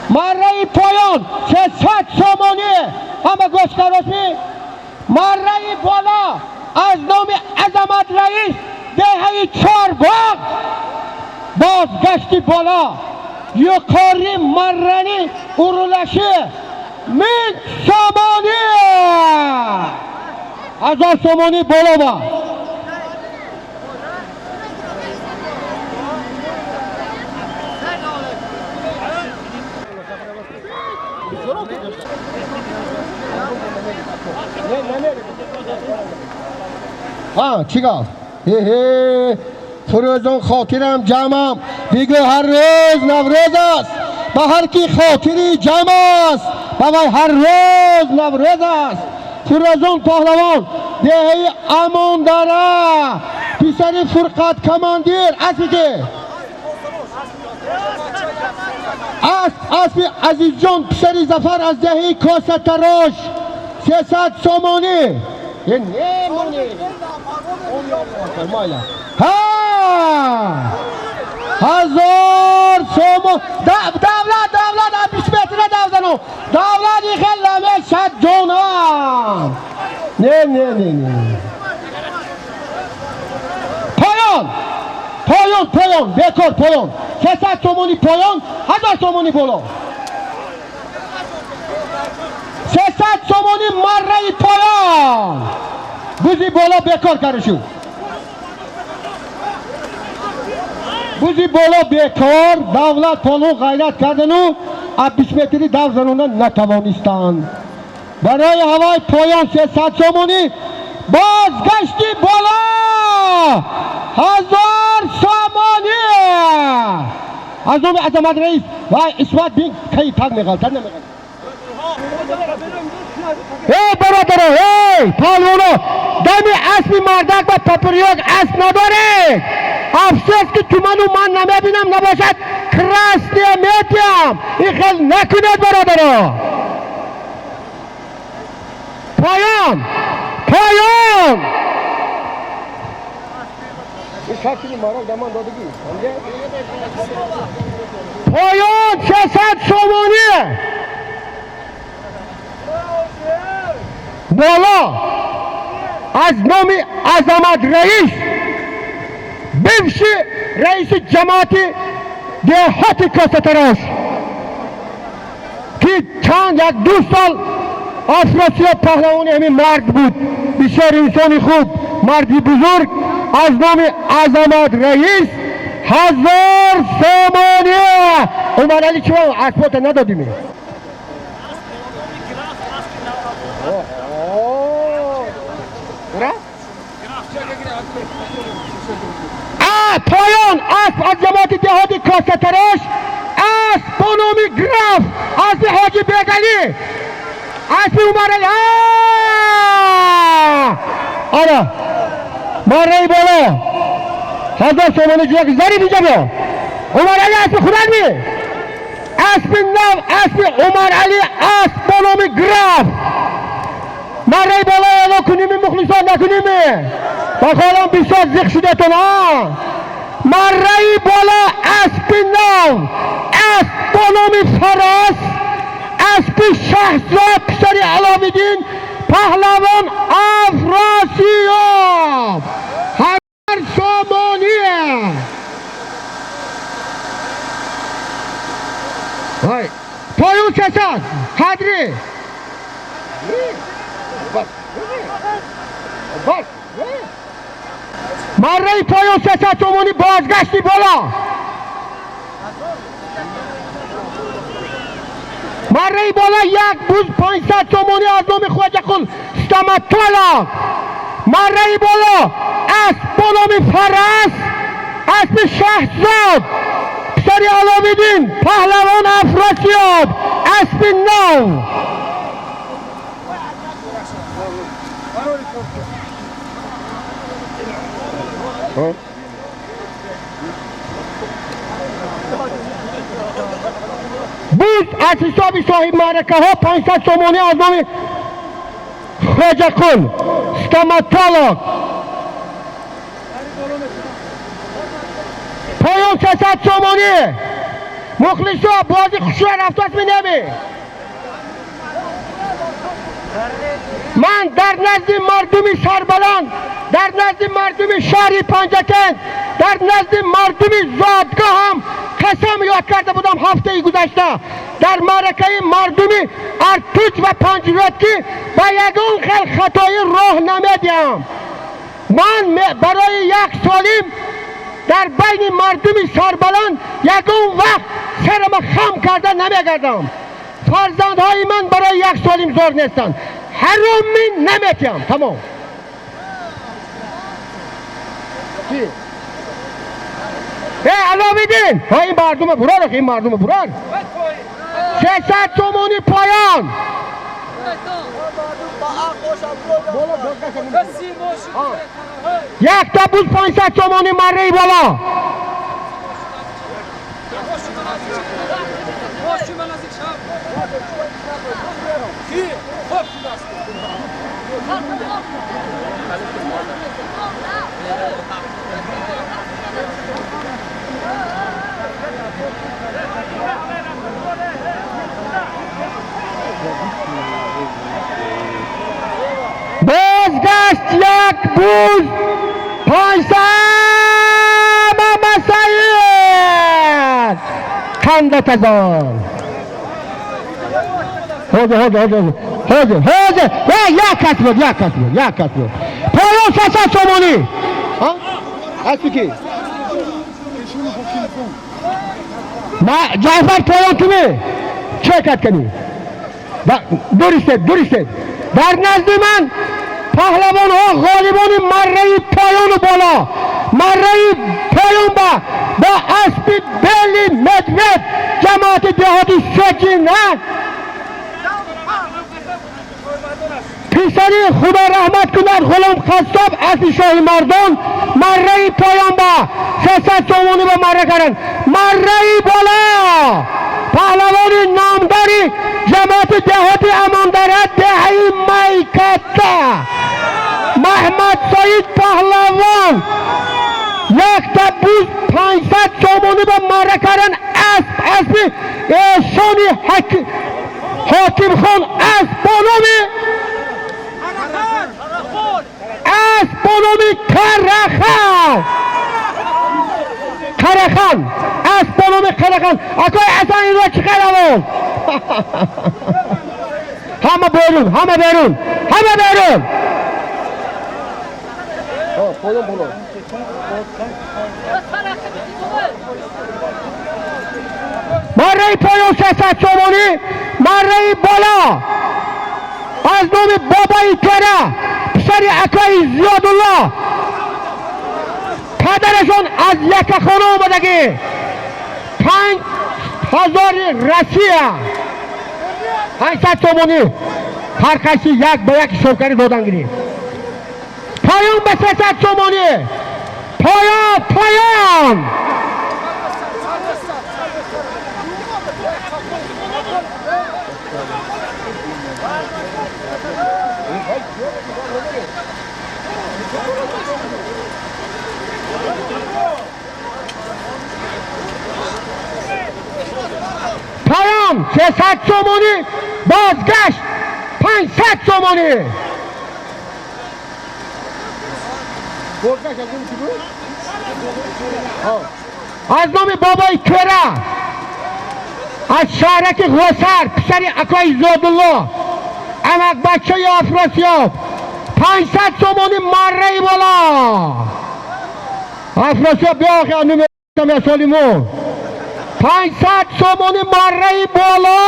مره پایان 600 سومانی. همه گوش کردید. مره بالا از نام عظمت رئیس دهه چهارباغ بازگشتی بالا یکاری مرنی ارولشی من سامانی 1000 سومانی بالا با ها چیکار فروزان خاطرم جمعم دیگه هر روز نوروز است با هر کی خاطری جمع است با هر روز نوروز است فروزان پهلوان دهه امان داره پیسری فرقت کماندیر اسیده اسبی عزیز جان پیسری زفر از دهه کاسه تراش 300 سومانی ها 1000 سومون دولت 20 متر دوزنو دولت این خیلی شد جونم نه پایان بکار پایان 300 سومونی پایان 1000 سومونی بالا 300 سومونی مره پایان بوزی بالا بکار کردشون بوزی بالا بکار دولت پانو غیرت کردن و 20 متری دو زنوندن نتوانستند برای هوای پایان 300 سومونی بازگشتی بالا 1000 سومانی از نام عظمت رئیس و اثبات بین کی تگ میگالتن نمیگالتن ای برادر ای پالونو دمی اسبی مردک و پپریوک اسب نداره افسوس که تو من نمیبینم نباشد کراستی میتیم این خیلی نکنید برادر پایان این شکلی مارک دمان دادگی پایان 600 سومانی بالا از نام عظمت رئیس بمشی رئیس جماعتی دهات کاستراش که چند یک 2 سال آفراسیاب پهلوانی همین مرد بود بسیار انسانی خوب مردی بزرگ از نام عظمت رئیس 1000 سومانی عمر علی چرا اسبات ندادیم پایان اسب از جماعت دهاتی کاستراش اسب بانامی گراف اسب حاجی بیگلی اسب عمر علی آره مره بالا 1000 سومانی جوک زری بیجا بیا عمر علی اسب خودت می اسب نو اسب عمر علی اسب بانامی گراف مره بالا اعلا کنیمی مخلصان نکنیمی بخوالم بسیار زیخ شده تون ها مره بالا اسب نو اسب بانامی فراس اسب شهزاد پسری علاویدین پهلوان افراسیاب 1000 سومانیه پایون 600 حدری مره پایون 300 سومانی بازگشتی بالا مره بالا یک بوز 500 سومانی از نام خواجه قل استمتالا مره بالا اسب بانامی فرس اسب شهزاد پسری علاویدین پهلوان افراسیاب اسب نو بود از حساب صاحب معرکه ها 500 سومانی از نام خواجه قل استمتالا پایان 600 سومانی مخلصا بازی خوشو رفتاس می نمی من در نزد مردمی سربلند، در نزد مردمی شهری پنجکند، در نزد مردمی زادگاه هم قسم یاد کرده بودم هفته گذشته در معرکه مردمی ارتوج و پنجراتکی با یگان خل خطای راه نمیدیم. من برای یک سالیم در بین مردمی سربلند یگان وقت سرم خم کرده نمیگردم. فرزندهای من برای یک سالیم زور نیستند، حرومی نمیتیم. تمام چی؟ علاویدین ها این مردم برار، این مردم برار 300 تومانی پایان یک تا بوز 500 تومانی مره بالا بازگشت یک بوز 500 مسایل خندت ازان هوزه یک کس بود پایان 300 تومانی هستی که جعفر پایان کمی چه کت کنی درسته در نزد من پهلوان ها غالبان مره پایان بالا مره پایان با اسب بلی مدوید جماعت دهاتی سجینه پیسری خدا رحمت کند غلام خستاب اسب شاهی مردان مره پایان با 300 تومانی با مره کردن مره بالا پهلوان نامداری جماعت دهاتی اماندارد دهی میکتا محمد سعید پهلوان یک تا بوز 500 تومانی با مره کردن اسب احسانی حاکم خان اسبانومی کرخان اسبانومی کرخان اکای اصلا این را چی کرمون همه بیرون مره پایان 300 تومانی مره بالا از نام بابای تره پسر اکای زیادالله پدرشون از یک خانه آمدگی 5000 رسیه 500 تومانی هر کسی یک به یک شوکری دادن گیری پایان به 300 تومانی پایان پایان 300 تومانی بازگشت 500 تومانی از نام بابای کره از شهرک غسر پسر اکای زادالله امک بچه افراسیاب 500 تومانی مره بالا افراسیاب بیا آخه نمیتم سالیمون 500 تومانی مره بالا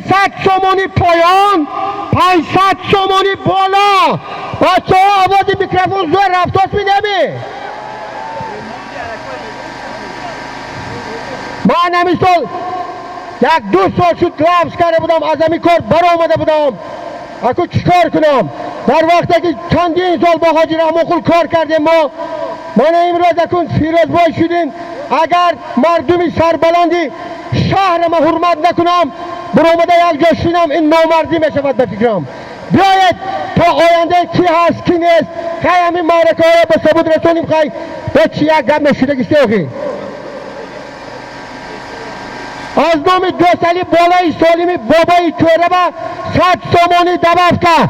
سد تومانی پایان 500 تومانی بالا بچه ها آواز میکروفون زور رفتاس می نمی من همیستال یک 2 سال شد لفظ کرده بودم از همی کار برا آمده بودم اکو چیکار کنم؟ در وقتی که چندین سال با حاجی رحمت‌الله کار کردیم ما امروز اکن فیروزبای شدیم. اگر مردمی سربلندی شهر ما حرمت نکنم برآمده یک جا شینم این نامردی میشود به فکرم. بیاید تا آینده کی هست کی نیست خیلی همین معرکه ها به ثبوت رسونیم. خیلی به چی یک گپ نشده گشته اخی از نام دوستالی بالای سالمی بابای توره با 100 سومانی دبفته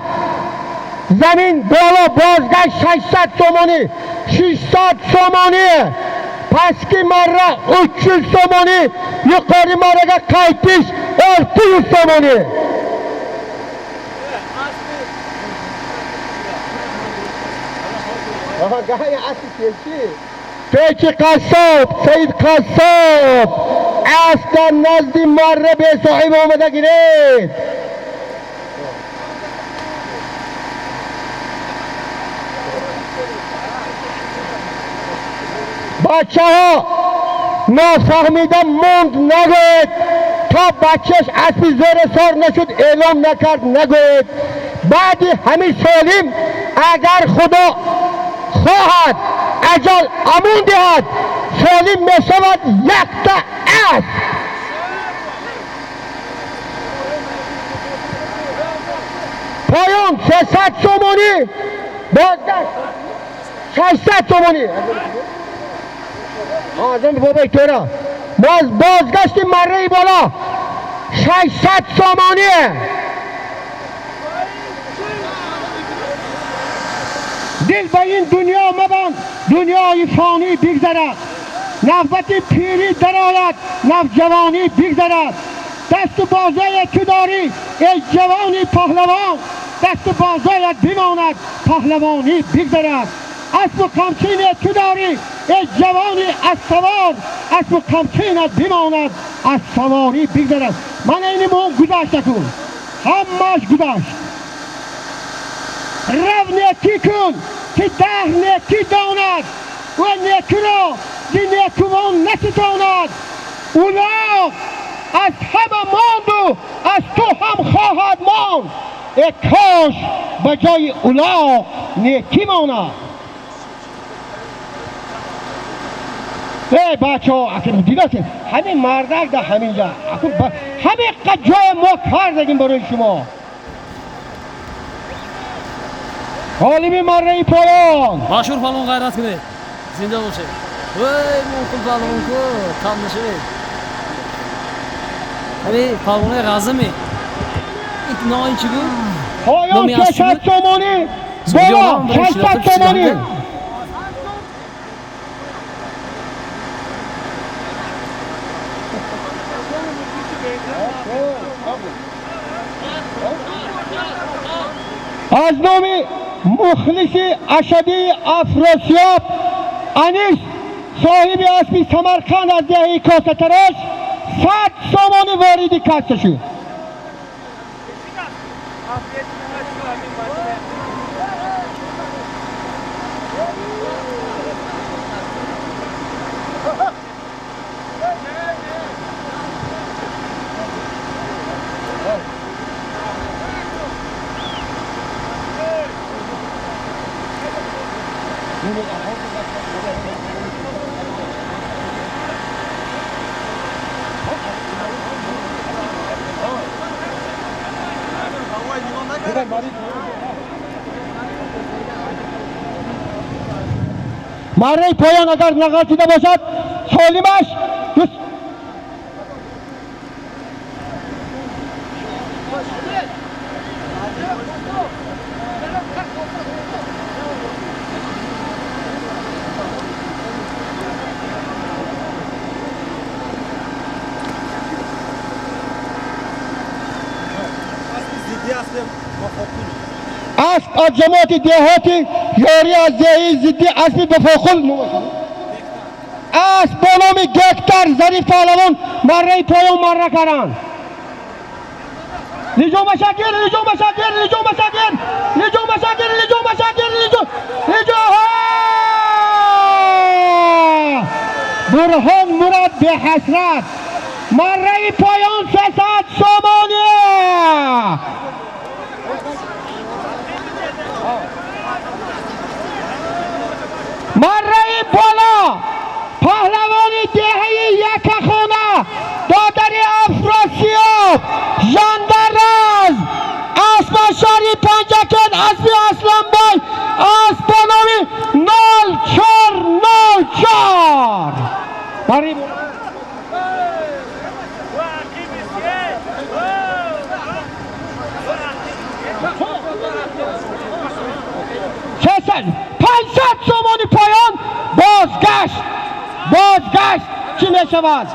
زمین بالا بازگشت 600 سومانی 600 سومانی پس کی مره 300 سومانی یقاری مره قایتیش 400 سومانی آها گاهی اصلی چی؟ پیچی قصاب سید قصاب اصلا نزدی مره به صاحب آمده گیرید بچه ها نافهمیده موند نگوید تا بچهش اسبی زور سار نشد اعلام نکرد نگوید بعدی همین سالیم اگر خدا خواهد اجل امون دهد سالیم می شود یک تا اسب پایان 300 سومانی بازگشت 600 سومانی آزم بابای تورا بازگشتی مره بالا 600 سومانی دل به این دنیا مبند دنیای فانی بگذرد نوبت پیری درآید نوجوانی بگذرد دست بازوی تو داری ای جوانی پهلوان دست بازویت بماند پهلوانی بگذرد اسب و قمچین تو داری ای جوانی از سوار اسب و قمچینت بماند از سواری بگذرد من این مون گذشته کن همش گذشت رو نیکی کن که 10 نیکی داند و نیکی را که نیکوان نستاند اولا از همه ماند و از تو هم خواهد ماند ای کاش به جای اولا نیکی ماند ای بچه ها اکنون دیدید همین مردک در همینجا همین قد جای ما کار داریم برای شما حالیمی مره پایان مشهور پالون غیرت کنه زنده باشه وای موکل پالون کو کام نشه همین پالون غازمی اینا این چی بود پایان 600 تومانی بالا 600 تومانی از نام مخلص اشدی افراسیاب انیس صاحب اسبی سمرقند از دهه کاسترش 100 سومانی واردی کسته شد مره پایان اگر نقاشیده باشد سالیمش است از جماعت دهاتی یاری از دهی زدی اسبی بفاخل است بانامی گکتر ظریف پهلوان مره پایان مره کرن لیجو مشاکر لیجو مشاکر لیجو مشاکر لیجو مشاکر لیجو مشاکر لیجو برهان مراد به حسرت مره پایان 300 سومانی پنجکن اسبی اسلامبای اسپانوی 0404 برای 500 تومانی پایان بازگشت چی می شود؟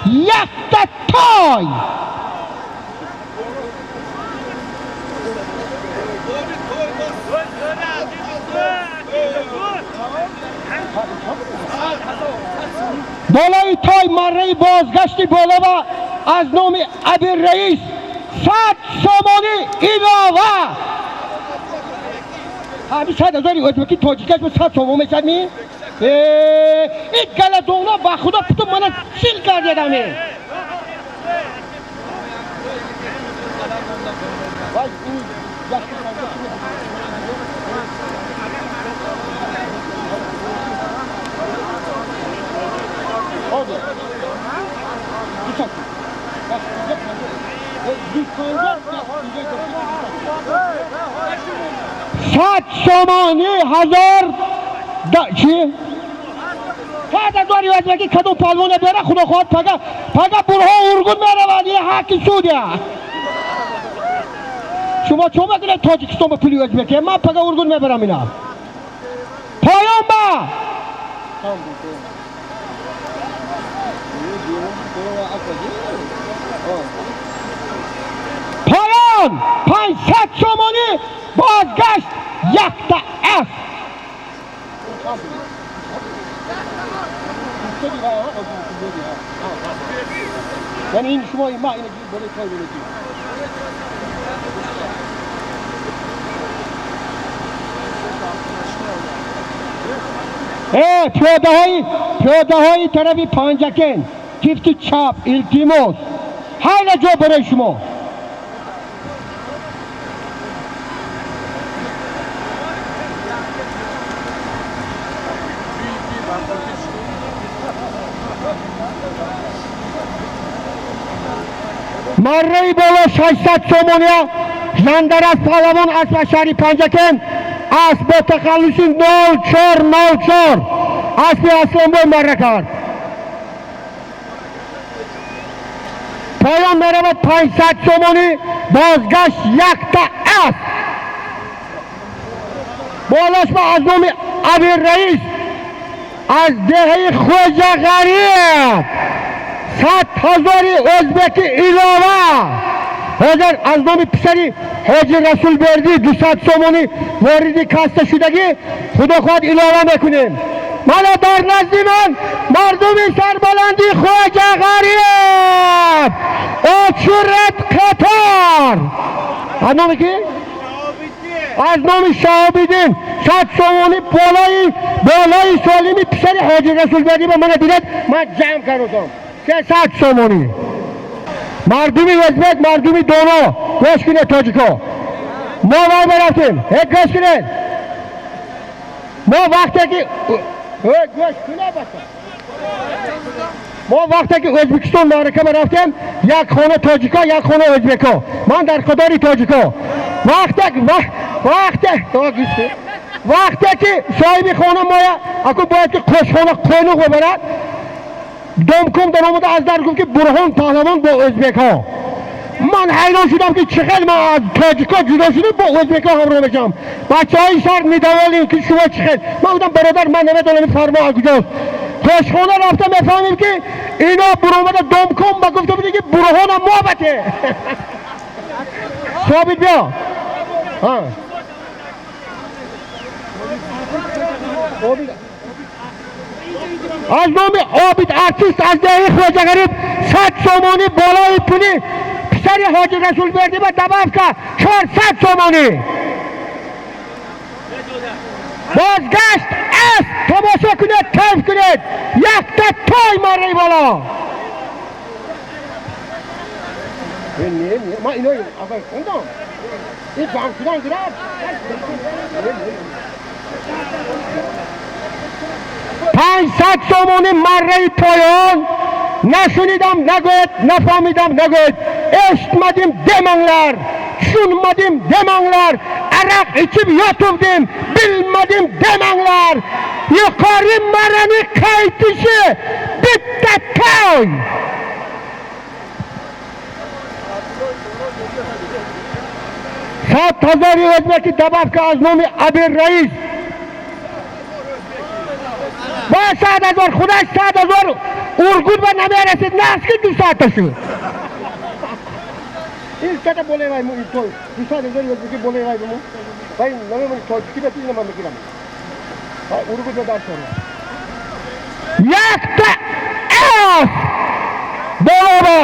یک تای بالای تای مره بازگشتی بالا و از نام عبیر رئیس 100 تومانی ایلاوه همین 100,000 ازبکی تاجیکش به 100 تومان میشد می؟ این گلدونا با خدا پتو منو سیل کرده دمی صد تومانی هزار چی؟ 100,000 ازبکی کدوم پلوانه بره خدا خواهد پگه برها ارگون میرود یه حقی سوده شما چون بگیره تاجیکستان به پولی ازبکی من پگه ارگون میبرم اینا پایان با پایان 500 تومانی بازگشت یک تا اف یعنی این شما این ما اینو بوده تای بوده پیاده های طرفی پنجکن تیفتی چاپ التیموس هر جا برای شما مره بالا 600 تومانیا ژندر از پهلوان اسب شهری پنجکن اسب با تخلصی 0404 اسب اسلامبای مره کرد پایان میرود 500 تومانی بازگشت یک تا اسب بالاش با از نام عبیر رئیس از دهه خوجه غریب 100,000 ازبکی ایلاوه از نام پسری حاجی رسول بردی 200 تومانی واردی کاسته شدگی خدا خواهد ایلاوه میکنیم مالا در نزدی من مردمی سربلندی خوجه غریب اچورت قطار از نام کی؟ از نام شهابیدین 100 تومانی بالای سالمی پسری حاجی رسول بردی به من دیدد من جمع کردم 300 تومانی مردمی ازبک مردمی دونا گوش کنید تاجیکا ما وای برفتیم گوش کنید ما وقتی که ما وقتی که ازبکستان معرکه برفتیم یک خانه تاجیکا یک خانه ازبکا من در قداری تاجیکا وقتی که صاحبی خانه مایا اکو باید که خوشخانه قانوق ببرد دمکم در آمده از در گفت که برهان پهلوان با ازبک ها من حیران شدم که چقدر من از تاجیکا جدا شدیم با ازبک ها همراه بشم بچه های شهر میدوالیم که شما چقدر من بودم برادر من نمیدونم فرما کجاست خوشخانه رفتم میفهمیم که اینا برآمده دمکم با گفته بودی که برهان ما بته ثابت بیا از نام عابد ارتیست از دهه خوجه غریب 100 تومانی بالای پولی پسری حاجی رسول بردی با دباف که 400 تومانی بازگشت است تماشا کنید کیف کنید یک تا تای مره بالا ما اینو آقای خوندم این جمع شدن گرد 500 تومانی مره پایان نشنیدم نگوید نفهمیدم نگوید اشتمدیم دمانلر tushunmadim demanglar, aroq ichib yotuvdim bilmadim demanglar. Yuqori marrani qaytishi bitta to'y. सात हजार योजना की दबाव के आजमों में अबीर रईस 7,000 खुदा 7,000 उर्गुद व नमे रसीद नास की दूसरा तस्वीर इस कटा बोले भाई मुझे तो दूसरा नजर योजना की बोले भाई नमे मुझे तो कितना चीज़ नमन में किराम भाई उर्गुद में दार करो याक्ता एस बोलो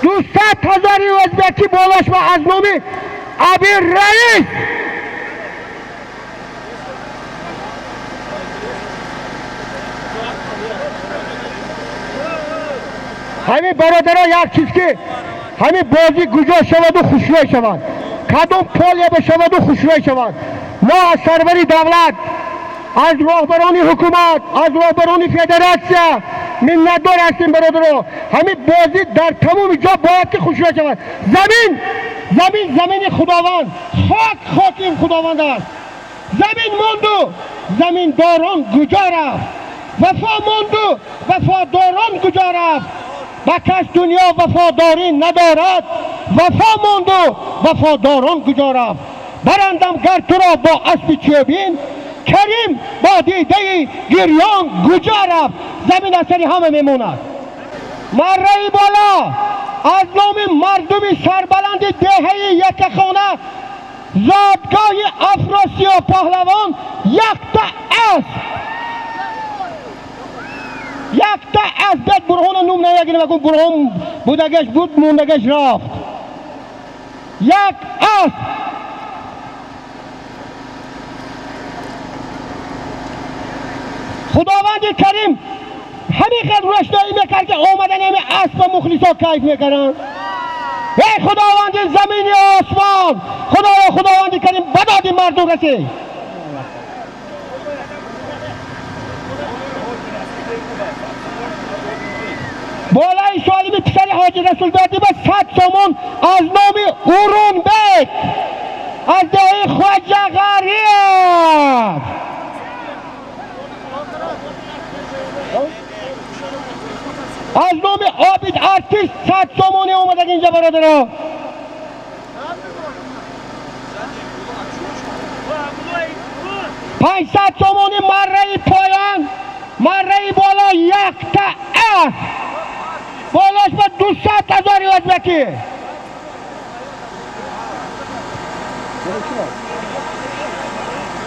7,000 o'zbekcha bo'lashma azmomi Abir Rais हमें बरोदरा यार चीज़ हमें बोझी गुजर शवाद और खुशियाँ शवाद खादों फल या बशवाद और खुशियाँ शवाद ना सरवरी दौलत आज रहबरानी हुकूमत आज रहबरानी फेडरेशन मिन्नतदार हस्तीम बरोदरो हमें बोझी दर तमाम जो बात की खुशियाँ शवाद ज़मीन खुदावंद खाकीम खुदावंद است ज़मीन मोंदो ज़मीन दौरान गुजारा वफा मोंदो वफा दौरान गुजारा बकस दुनिया वफादारी ندارد वफा मोंदो वफा दौरान गुजारा برندم گر تو را با اسب چوبین کریم با دیده گریان گجا زمین اثری همه میموند مره بالا از نام مردم سربلند دهه یک خانه زادگاه افراسیاب پهلوان یکتا است یکتا از بیت برهان نوم نمیگیریم اگه برهان بودگش بود موندگش رفت یک است خداوند کریم همین قدر رشدایی میکرد که آمدن همین اسب و مخلصا کیف میکنن ای خداوند زمین و آسمان خداوند کریم بدادی مردم رسی بالای سالمی پسر حاجی رسول دادی با 100 سومون از نام اورون بیت از دهی خواجه غریب از نام عابد آرتیست 100 سومونی اومدن اینجا برادرها 500 سومونی مره پایان مره بالا یکتا است بالاش با 200,000 ازبکی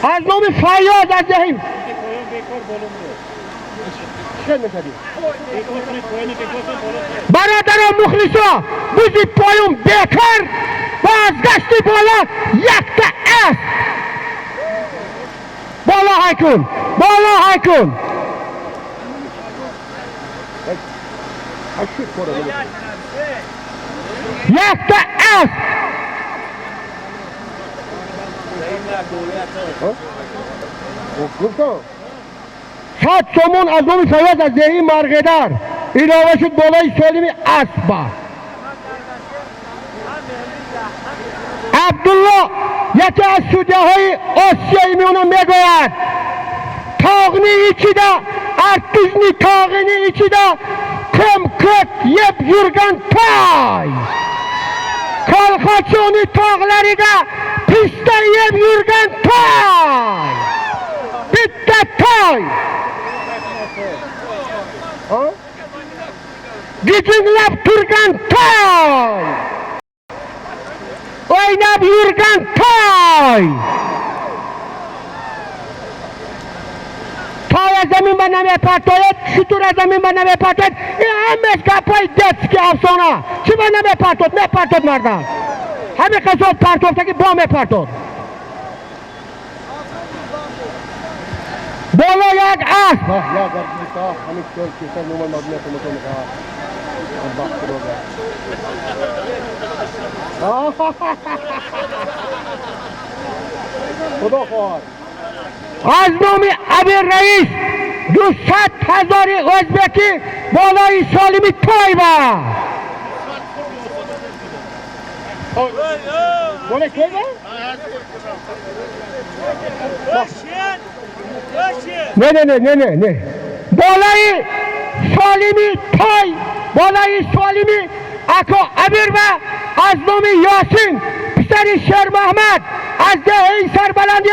از نام فیاض از دهیم برادران مخلصا بوزی پایون بیکر بازگشتی بالا یکتا است بالا های کن یکتا است 100 سومون از نام فیاض از دهی مرغدر ایلاوه شد بالای سالمی اسبا عبدالله یکی از سودیه های آسیایی میونه میگوید تاغنی ایچی دا ارتوزنی تاغنی ایچی دا کم کت یب یورگن تای کالخاچونی تاغلری دا پیستر یب یورگن تای bitta toy gijinglab turgan toy o'ynab yurgan toy toy zamin ba namipartoyed shutur zamin ba namipartoyed hammash gapay детский afsona chi ba namipartod mardan hamma qasot partofdagi bo mepartod बोलो याद आस या गर्मी का हम चल के सब नंबर मदने को मतलब का अब बात करोगे खुदा खोर आज नोमी अबीर रईस 200,000 o'zbeki bolai solimi to'yba بوله که نه بالای سالمی تای بالای سالمی اکو امیر و از نام یاسین پسر شیر محمد از دهه سربلندی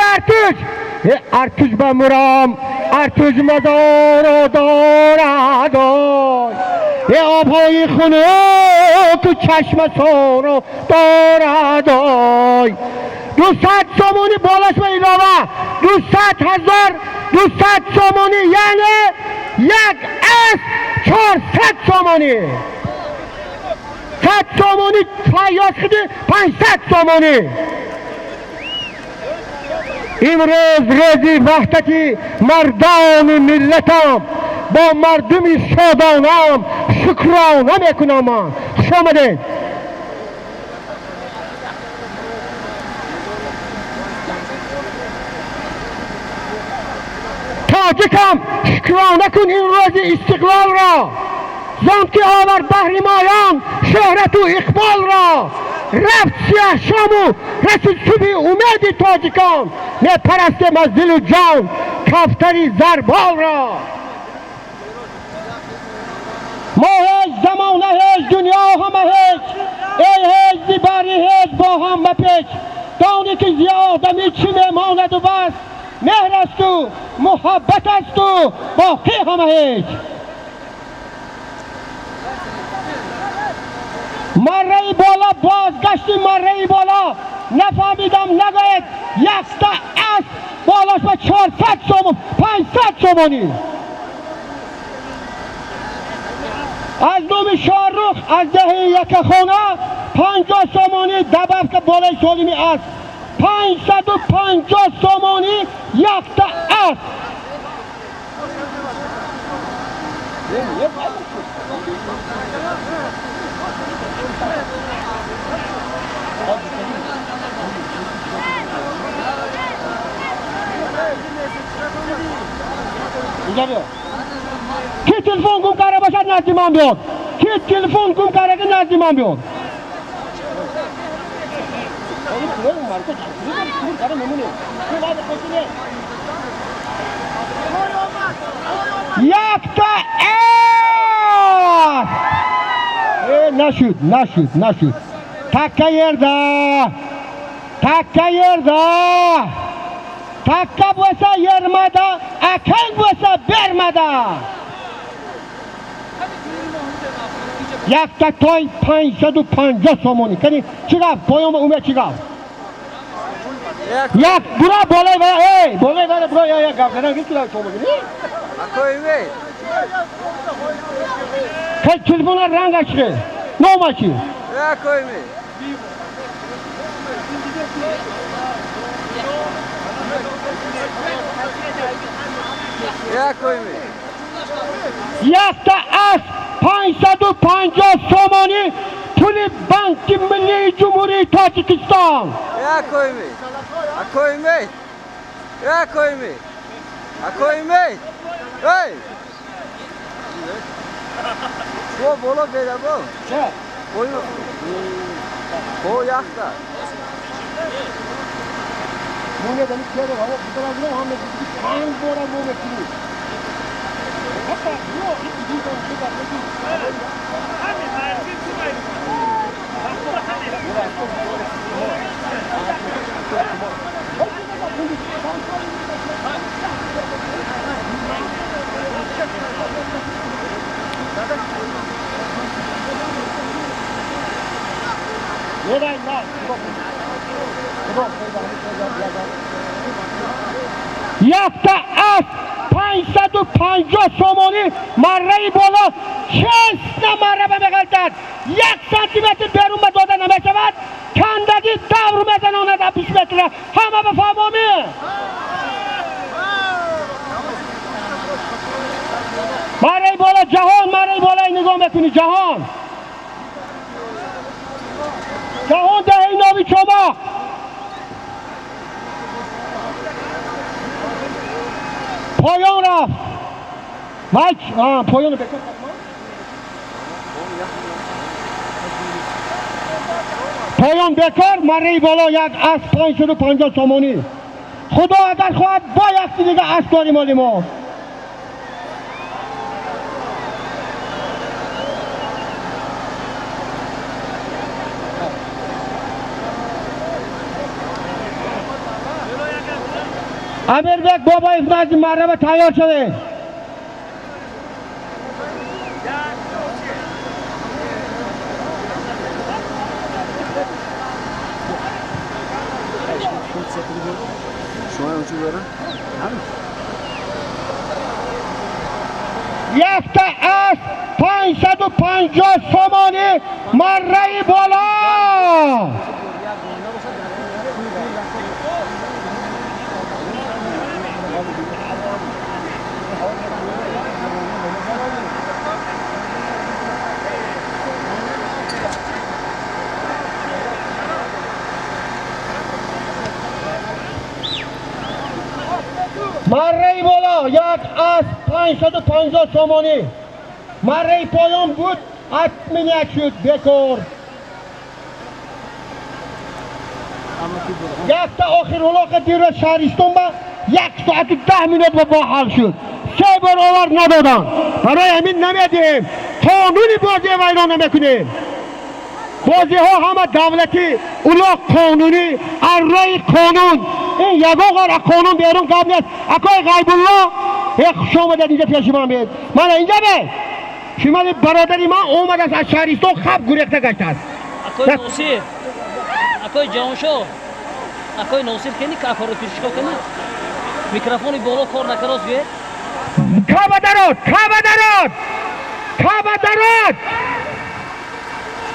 ارتوج به مرام ارتوج مزار دارد آبهای خنک چشم سارو دارد 200 سومونی بالاش به علاوه 200 سومونی یعنی یک اس 400 سومونی 100 سومونی فیاض خیلی 500 سومونی امروز روزی وحدتی مردان ملتم با مردمی شادانم شکرانه میکنم خوش آمدید تاجکم شکرانه کن این روز استقلال را زان که آور بحریمایان شهرت و اقبال را رفت سیاه شامو رسید صبح امید تاجکان میپرستیم از دل و جان کفتری زربال را ما هیچ زمانه هیچ دنیا همه هیچ ای هیچ زیباری هیچ با هم بپیچ دانی که زی آدمی چی میماند و بس مهر است و محبت است و باقی همه هیچ مره بالا بازگشتی مره بالا نفهمیدم نگوید یکتا است بالاش به 400 سومون 500 سومونی از نوم شاهرخ از دهه یک خانه 50 سومونی دبف که بالای سالمی است 550 سومونی یکتا است کی تلفن گم کرده باشد نزدی من بیاد کی تلفن گم کرده که نزدی من بیاد یک تا نشد تکه yerda takka bo'lsa yermada akang bo'lsa bermada yakta toy 550 so'moni qani chigab poyoma ume chigab yak bura bolay va bura ya gaplardan gitlar so'moni akoyme kay telefonlar rang açtı no maçı akoyme yakta as 550 so'moni puli banki milliy jumhuriy Tojikiston akoyme hey bu bolo bela bu o yakta Mune da hiç yere var. Bu tarafta hamle kan bora mune kili. Hatta yok hiç değil de şu kadar değil. Abi hayır bir şey yakta as 550 so'moni marrai bola chesna marra bemegaltad 1 santimetr berun doda namesavad kandagi davr mezanonada 20 metr hamma befahmomi marrai bola jahon marrai bola nigom bekuni jahon dahi novi chomoq پایان رفت مایک پایان بکن پایان بکار مره بالا یک اسب 550 تومانی. خدا اگر خواهد با یک دیگه اسب داریم مال ما. امیربک بابا افراز مرمه تیار شده. یک تا اسب 550 تومانی مره بالا. مره بالا یک اسب 550 تومانی. مره پایان بود اطمینان شد بکار. یک تا آخر علاقه دیر شهرستان با 1 ساعت و 10 مینوت با حل شد. 3 بار آور ندادن. برای همین نمیدیم قانونی بازی ویران نمیکنیم. بازی ها همه دولتی اولاق قانونی ارای قانون. این یگو قانون بیرون قبل نیست. اکای غیب الله یک شما در اینجا پیش من بید. من اینجا بید شما برادری من اومد از شهرستان خب گریخته گشت است. اکای نوسیر اکای جانشو اکای نوسیر کنی که اکار رو پیشکا کنی میکروفونی بالا کار نکراز گه کابا درود کابا درود کابا درود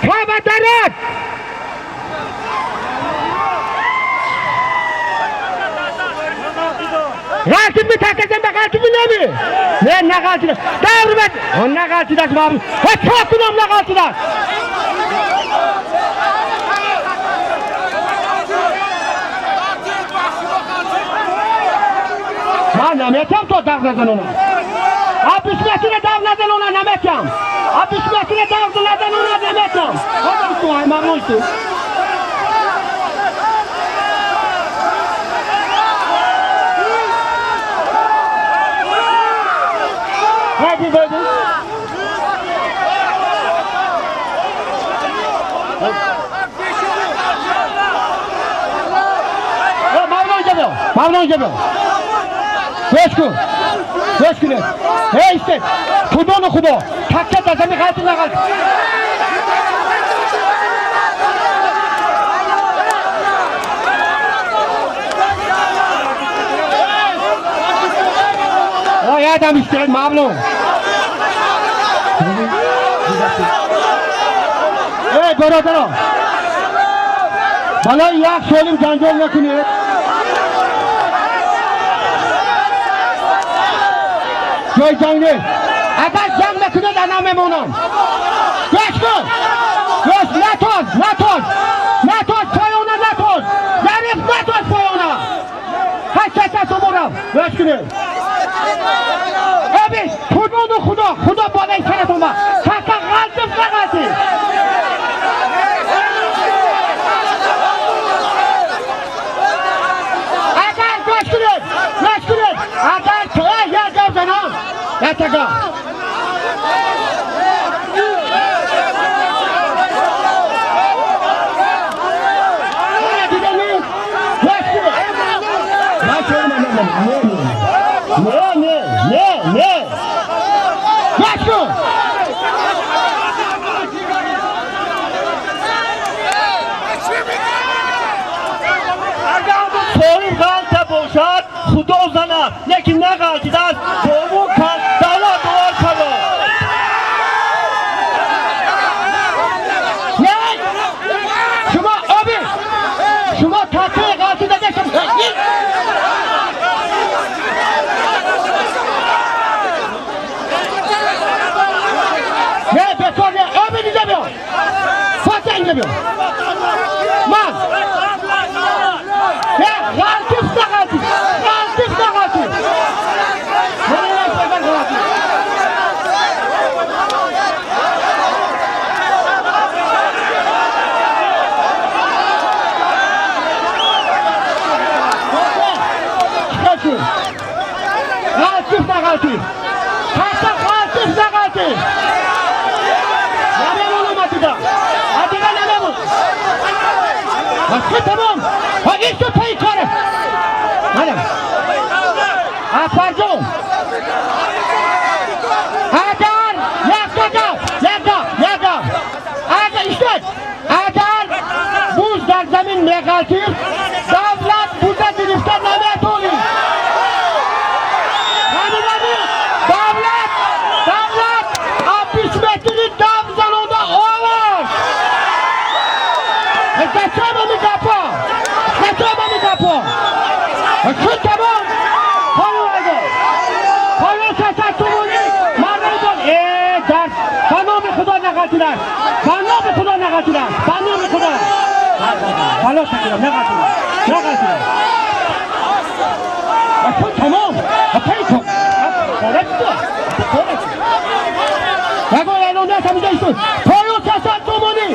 کابا درود غلطی میتکزم به غلطی نمی نه غلطی دست دور بد نه غلطی دست بابا چه کنم نه غلطی دست من نمیتم تو دو نزن اونا آبیش میتونه دو نزن اونا نمیتم آبیش میتونه دو نزن اونا نمیتم آدم تو های ممنون تو هادی بودی ممنون جبه گوش کن گوش کنید هی işte خدا خدا تکه دزمی غلطی نغلط یادم işte ممنون ای برادران بلا یک سالیم جنجال نکنید جای جنگ نیست اگر جنگ نکنه در نمیمونم گوش کن گوش نتاز پایانه نتاز ظریف نتاز پایانه هشت سمورم گوش کنید ابیش خدا بالای سرتون با حقا غلطی اگر گوش کنید اگر تو یک زنان یتگاه نه باشو سوری غلط باشد خدا زند لیکن نه غلطی دست دومون کن دولت دوار کنه نه شما آبی شما تاکه غلطی داده شما نه بسار نه آبی دیده بیان فاتح اینجا بیان من نه غلطی نقاطی خاصه خاطی نقاطی نمیمونم اتیدا اتیدا نمیمون وقتی تمام ها این تو پای کاره مادم افرجون اگر یک دو اگر işler اگر buz در زمین negatif davlat burada diriften nöbet oluyor davlat 60 metrelik davzan onda olur kaçama mı kapı şu tamam konu sesat tumuni marmari bol dar kanomi xudo naqatilar kanomi xudo balo takiram naqatilar şu tamam payko correcto Yago elonda tamizaysun konu sesat tumuni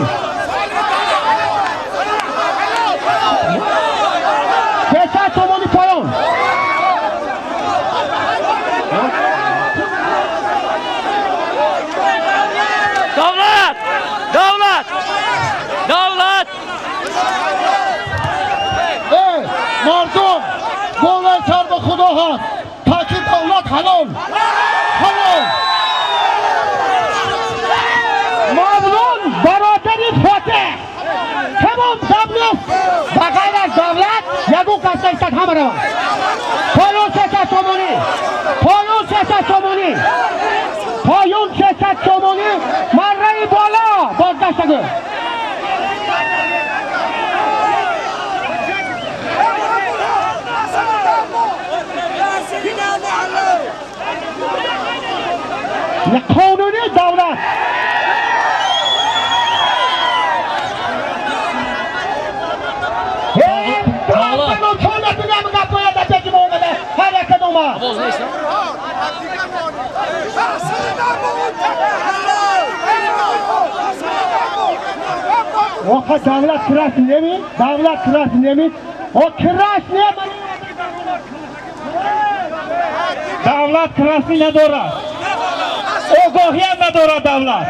sesat tumuni koyun Davlat! مردم گوله سر به خدا هست تاکه دولت حلال مظلوم برادری فاتح تمام دولت بغیر از دولت یکو کسی استد همه رو پایون 300 تومانی مره بالا بازداشتگی قانونی دولت Oha davlat kirasi nemi? O kiras ne? Davlat kirasi nedora? Ogohi ham nedora davlat.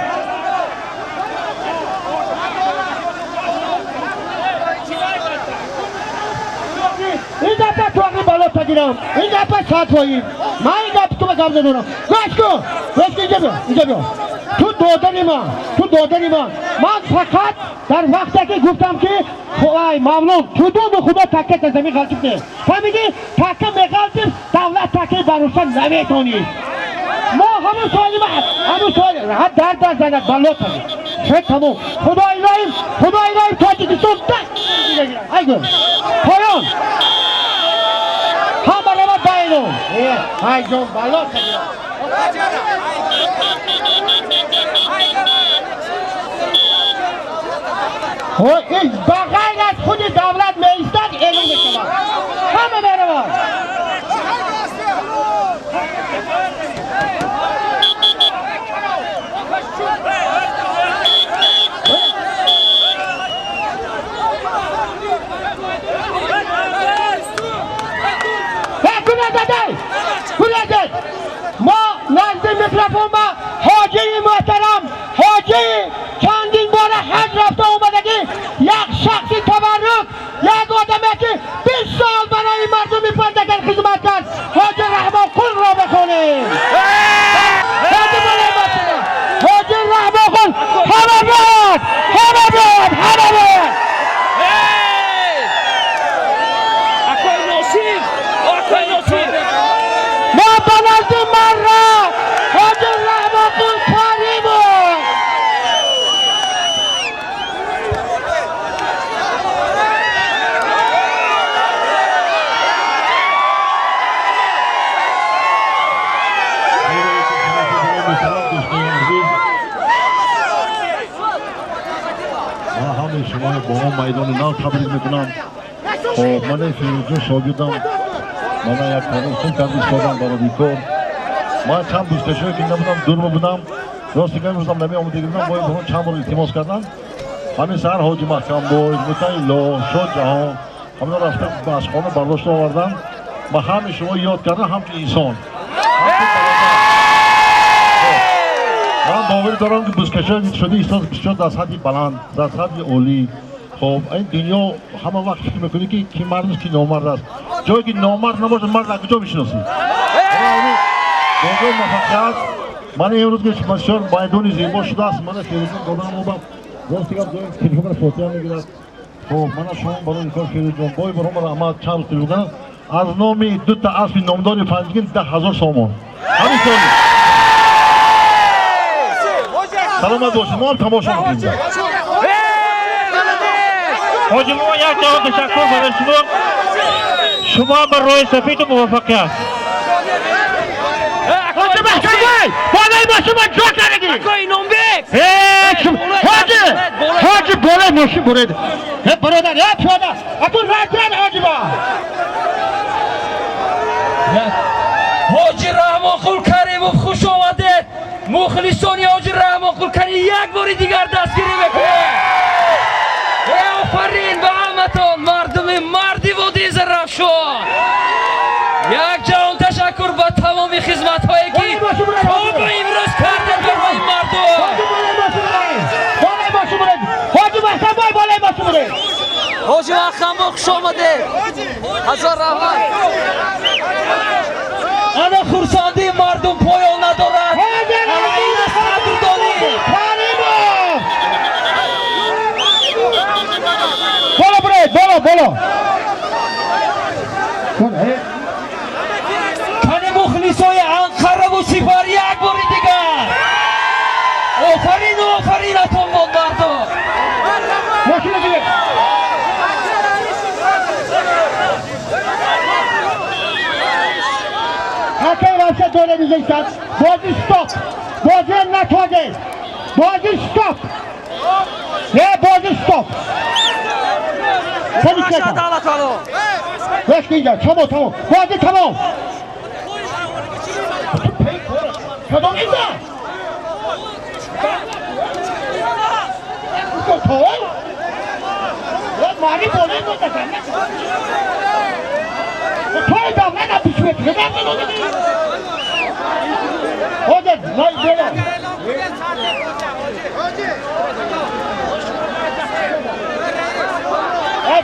این دفعه تو اگه بالا تگیرم این دفعه ساعت هایی من این دفعه تو بگم ندارم گوش اینجا بیا تو دادنی من فقط در وقتی که گفتم که خواهی ممنون تو دو خدا تکه که زمین غلطیب نه فهمیدی تکه میغلطیب دولت تکه بروشن نمیتونی ما همون سوالی راحت در زند بالا تگیر شد تمام خدا الهیم تاجیکستان ای گل پایان همه رو باینو ای جون بالا تگیر این بغیر از خود دولت میستد اعلام بشود همه برمان گناه ما نزد میکروفون ما حاجی محترم چندین بار حج رفته اومدگی یک شخصی تبرک یک آدمی که 20 سال برای مردم پردگان خدمت کرد حاجی رحماقل را بخونیم حاجی رحماقل همه بیاد اکوی نصیر ما بلند مرا حاجی رحماقل پاریمون شما با هم میدان ناو تبریک میکنم من فیروزه شاگردم من یک کارو خوب تبریک شدم برای بیکار من چند دوستشوی که نبودم دور بودم راستی که امروزم نمی آمده گفتم باید برون چند بار التماس کردن همین سر حاجی محکم باید متعیلا شد جهان همین رفته بسخانه برداشت آوردن و همین شما یاد کردن هم که انسان من باور دارم که بزکشی شده ایستاد بسیار در سطح بلند، در سطح عالی. خب این دنیا همه وقت فکر میکنه که کی مرد است کی نامرد است. جایی که نامرد نباشه مرد از کجا میشناسی؟ بازار موفقیت. من امروز که بسیار بایدونی زیبا شده است. من فیروزان گفتم و راستی که تلفن فوتیا میگیرد. خب من شما برای این کار فیروزان بای برام را عمل چند تلفن از نامی دو تا اسب نامدار پنجگین 10,000 سامان. همین طوری. سلامت باشید. ما هم تماشا میکنیم. حاجی ما یک جواب تشکر برای شما بر روی سفید و موفقیت. حاجی محکمه بالای ماشین ما جا کردگی اکوی نومبک حاجی بالای ماشین برید برادر پیاده اتون رفتن حاجی با حاجی رحمان قول کریم خوش آمدید. مخلصانی حاجی رحمان قول کریم یک بار دیگر دستگیری بکنید. آفرین به همتون مردم مردی وادی زرافشان. یک جان تشکر با تمام خدمت هایی که شما امروز کردید برای مردم. بالای ماشین برید حاجی محکمه بالای ماشین برید حاجی محکمه خوش آمدید. هزار رحمت. انا خورسندی مردم پایان ندارد. این است قدردانی. بالا برید بالا کنی مخلصای انقره و سپار یک بار دیگر آفرین اتون بود مردم. ماشین دیگه حتی واسه دوله میزیستن بازی ستاپ بازی نتواده بازی ستاپ نه بازی ستاپ سمی چکم رشک اینجا تمام بازی تمام کدام اینجا تو ماری بوله بود بزن توی دام نه پیشویت بدم حاضر لای بلا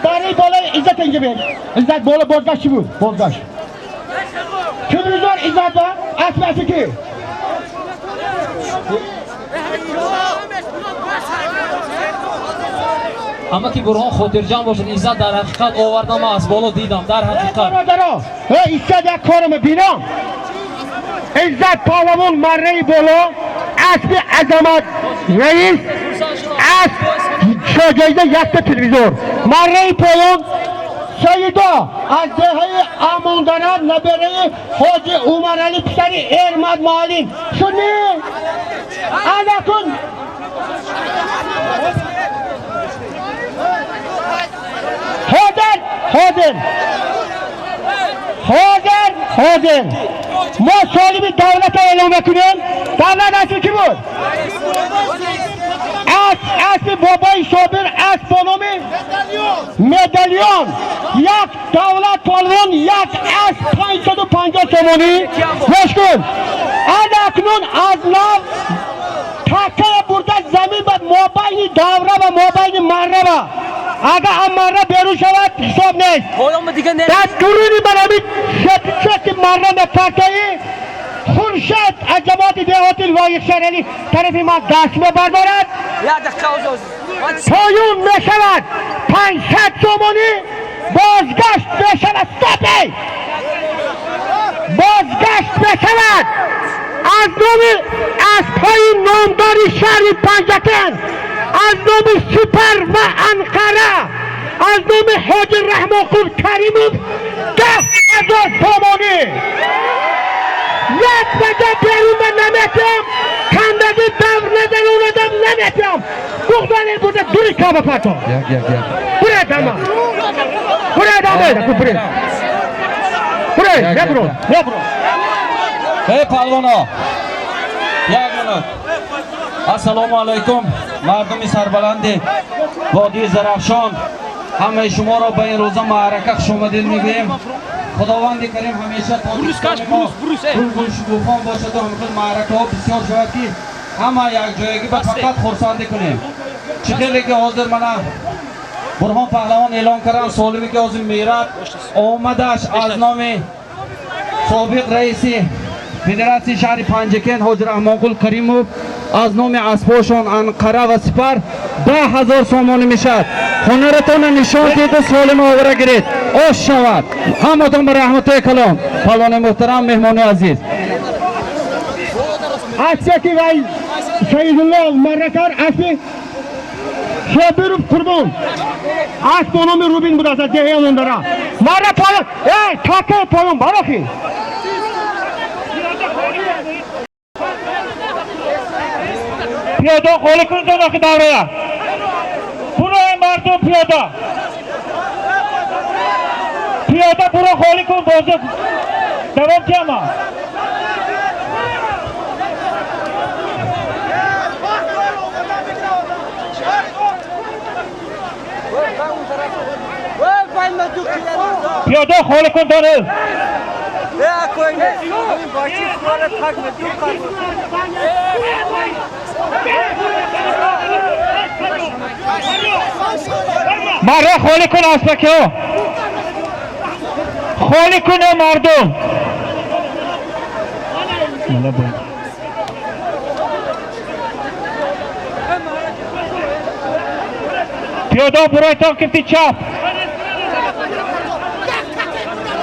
برای بالا عزت اینجا بیر عزت بالا بازگشت چی بود؟ بازگشت تلویزیون عزت با اسم که اما که برهان خاطرجمع باشد عزت در حقیقت آوردم از بالا دیدم در حقیقت ایستاد یک کارم بینم عزت پالمون مره بالا اسب عظمت رئیس اسب شاگرده یک تلویزیون مره پایان سیدا از دهه اماندنم نبره حاج عمر علی پسر ارمد معلم شنی علکن حاضر ما سالم دولت اعلام کنیم دولت اصلی کی بود؟ اسب بابای صابر اسب بانام مدالیون یک دولت پالوان یک اسب 550 تومانی گوش کن اکنون از نو تکه برده زمین به مابین دوره و مابین مره و اگر هم مره بیرون شود حساب نیست در درونی من همین شد مره نفرتایی خورشد از جماعت دیهاتی لایق شرعی طرف ما دستمه بردارد پایون می شود 500 تومانی بازگشت می شود ستاپی بازگشت می شود از نام اسبهای نامداری شهر پنجکن از نام سپر و انقره از نام حاج رحمان قول کریم 10,000 تومانی یک بجا بیرون من نمیتیم کندگی دور ندارم نمیتیم گفتن بوده دوری کابه پاتو بره دامه بره نبرو ای پالوانا یک منوت السلام علیکم مردم سربلند وادی زرافشان همه شما را به این روزه معرکه خوش آمدید میگوییم خداوند کریم همیشه تا ما شکوفان باشد و همکن معرکه ها بسیار شود که همه یک جایگی به فقط خورسندی کنیم. چطوری که حاضر منه برهان پهلوان اعلام کردن سالمی که از میرات آمدش از نام سابق رئیس فدراسیون شهر پنجکن حاج رحمانقل کریموف از نام اسباشان انقره و سپر 10,000 سامان میشد. هنرتان نشان دید سالم آوره گیرید آش شود. همتون به رحمت کلام پهلوان محترم مهمان عزیز Aksiyaki ve Şehidullah Marrakar Asli Şebiruf Kurbun Asbonomi Rubin burası Cehiyan onlara Marra Palon Take Palon Baraki Piyada kolu kundaki davraya. Buraya mardum piyada. Piyada bura kolu kun bozuk. Devam ki ama. Piyada kolu kun dönül. Marra kholi kun asla kyo kholi kun mardum piyada buraytan kimti chap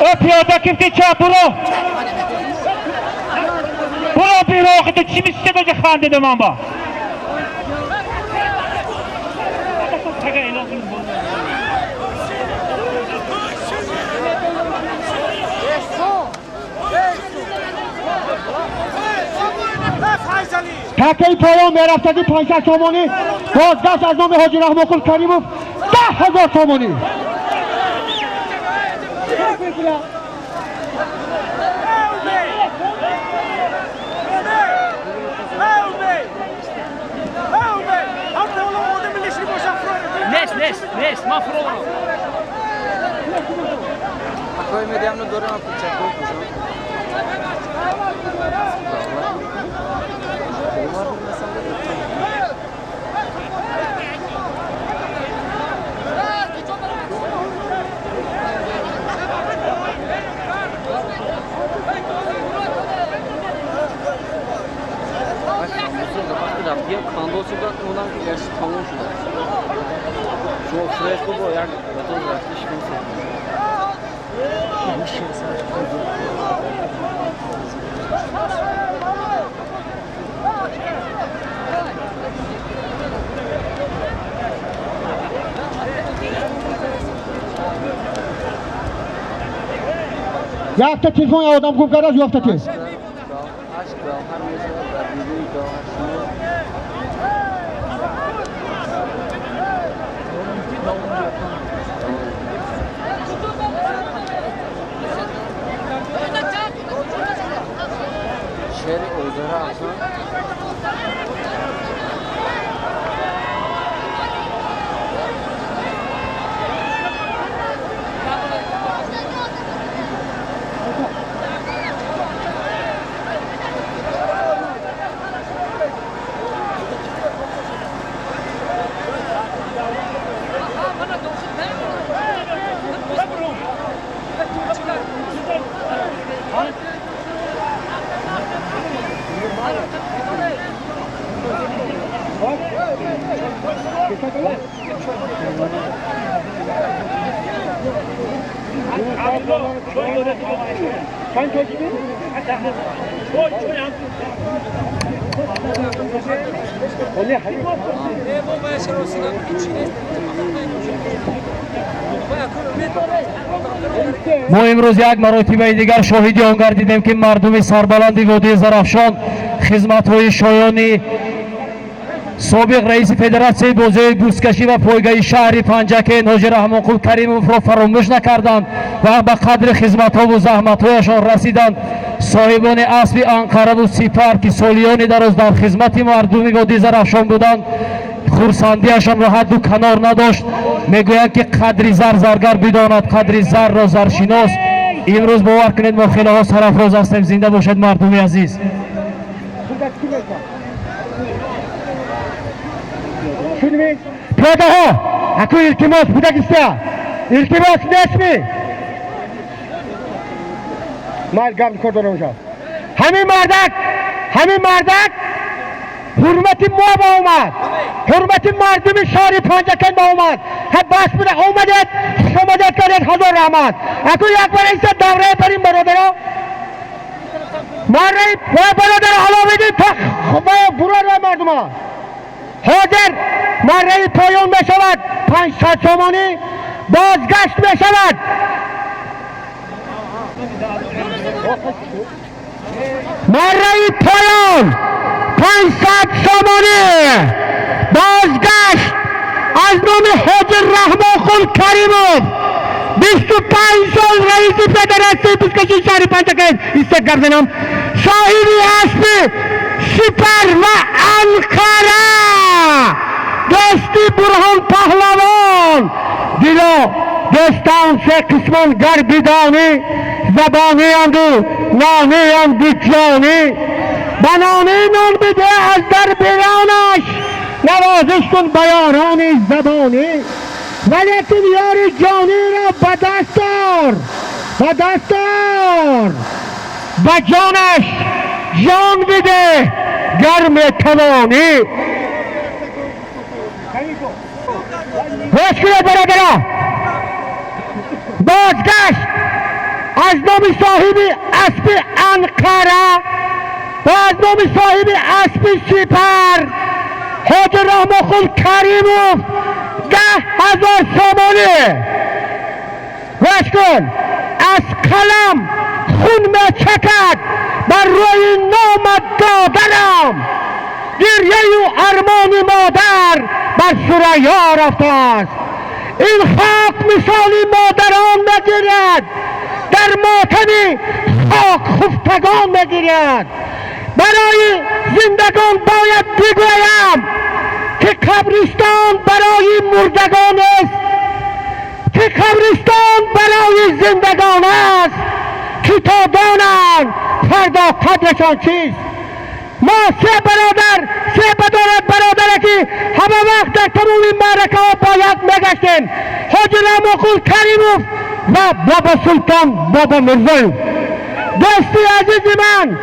o piyada kimti chap buro bir roqi chimi istedi khande de mamba Take Palon Meraftaki Pancar Somoni Bozdaş az nomi Hacı Rahmokul Karimov 10,000 Somoni Nes, mafrono. Такой медиамно дорого пичакой кушал. رفتیم خاندوسی که اونم که گشت تموم شده. شما فرق کو با یک بطور رفتش کنید. میشه Yakta telefon ya adam kum garaj yokta ki. aşk var, her mesela var, büyüğü de var, şehri uydura alsan. ما امروز یک مراتبه دیگر شاهدی آن گردیدیم که مردم سربلند وادی زرافشان خدمت‌های شایانی سابق رئیس فدراسیون بازی بورسکشی و پایگاه شهر پنجکن حاج رحمانقل کریموف را فراموش نکردند و به قدر خدمت‌ها و زحمت‌هایشان رسیدند. صاحبان اسب انقره و سپر که سالیان دراز در خدمت مردم وادی زرافشان بودند خورسندیشان را حد و کنار نداشت. میگویند که قدر زر زرگر بداند، قدر زر را زرشناس. امروز باور کنید ما خیلی ها سرافراز هستیم. زنده باشد مردم عزیز. شنوی؟ پیاده ها اکو التماس بودک است التماس نسمی مال گام کردن اونجا همین مردک حرمت ما با اومد حرمت مردم شهر پنجکن با اومد هم بس بوده اومدید شما دید کنید حضور رحمت اکو یک بار ایسا دوره بریم برادرها مردی برادر حالا بدید تا برادر مردم ها حاضر مردی پایان بشود 500 تومانی بازگشت بشود مردی پایان 500 تومانی بازگشت از نام حاج رحمان کریموف 25 سال رئیس فدراسیون پیشکشی شهر پنجکن است گردنم صاحبی اسب سپر و انقره دوستی برهان پهلوان دیلا دوستان سه قسمان گربیدانی زبانی اندو نانی اندوچانی بنانی نان بده از در بیرانش نوازش کن بیانانی زبانی ولیکن یار جانی را بدستار به جانش جان بده گرم توانی خوش برادرها بازگشت از نام صاحب اسب انقره و از نام صاحب اسب سپر حاج رحمان کریموف 10,000 تومانی گوش کن از قلم خون میچکد بر روی نام دادرم گریه و ارمان مادر بر ثریا رفته است این خاک مثالی مادران میگیرد در ماتم خاک خفتگان میگیرد برای زندگان باید بگویم که قبرستان برای مردگان است که قبرستان برای زندگان است که تا دانند فردا قدرشان چیست ما سه برادر که همه وقت در تمام معرکه ها باید میگشتیم حاج رحمان کریموف و بابا سلطان بابا مرزا دوستی عزیز من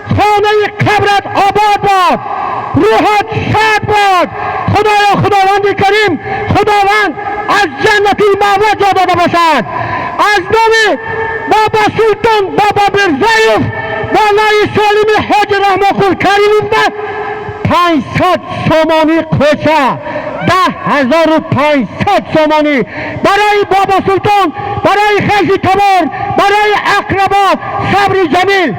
خانه قبرت آباد باد روحت شاد باد خداوند کریم خداوند از جنت المأوا جا داده باشد از نام بابا سلطان بابا مرزایوف بالای سالم حاج رحمان کریموف 500 تومانی کوچه 10,500 تومانی برای بابا سلطان برای خیش تبار برای اقربا صبر جمیل